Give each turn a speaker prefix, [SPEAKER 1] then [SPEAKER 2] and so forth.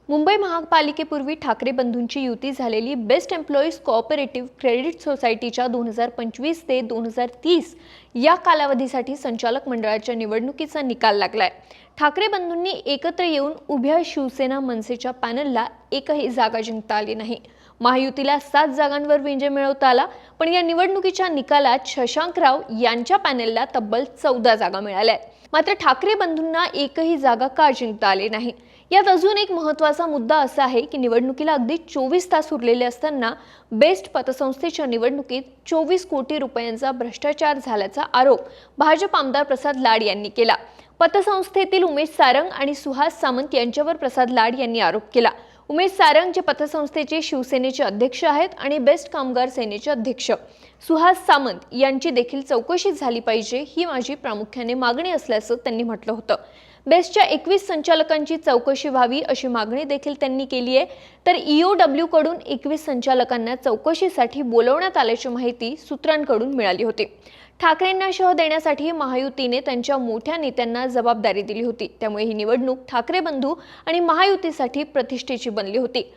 [SPEAKER 1] मुंबई महापालिकेपूर्वी ठाकरे बंधूंची युती झालेली best employees cooperative credit सोसायटीच्या 2025 ते 2030 या कालावधीसाठी संचालक मंडळाच्या निवडणुकीचा निकाल लागलाय। ठाकरे बंधूंनी एकत्र येऊन उभ्या शिवसेना मनसेच्या पॅनलला एकही जागा जिंकता आली नाही। महायुतीला 7 जागांवर विजय मिळवता आला, पण या निवडणुकीच्या निकालात शशांकराव यांच्या पॅनलला तब्बल 14 जागा मिळाल्या। मात्र ठाकरे बंधूंना एकही जागा का जिंकता आली नाही? यात अजून एक महत्त्वाचा मुद्दा असा आहे की निवडणुकीला अगदी 24 तास उरलेले असताना बेस्ट पतसंस्थेच्या निवडणुकीत 24 कोटी रुपयांचा भ्रष्टाचार झाल्याचा आरोप भाजप आमदार प्रसाद लाड यांनी केला। पतसंस्थेतील उमेश सारंग आणि सुहास सामंत यांच्यावर प्रसाद लाड यांनी आरोप केला। उमेश सारंग जे पतसंस्थेचे शिवसेनेचे अध्यक्ष आहेत आणि बेस्ट कामगार सेनेचे अध्यक्ष सुहास सामंत यांची देखील चौकशी झाली पाहिजे, ही माझी प्रामुख्याने मागणी असल्याचं त्यांनी म्हटलं होतं। बेस्टच्या 21 संचालकांची चौकशी व्हावी अशी मागणी देखील त्यांनी केली आहे। तर ईओडब्ल्यू कडून 21 संचालकांना चौकशीसाठी बोलवण्यात आल्याची माहिती सूत्रांकडून मिळाली होती। ठाकरेंना शह देण्यासाठी महायुतीने त्यांच्या मोठ्या नेत्यांना जबाबदारी दिली होती, त्यामुळे ही निवडणूक ठाकरे बंधू आणि महायुतीसाठी प्रतिष्ठेची बनली होती।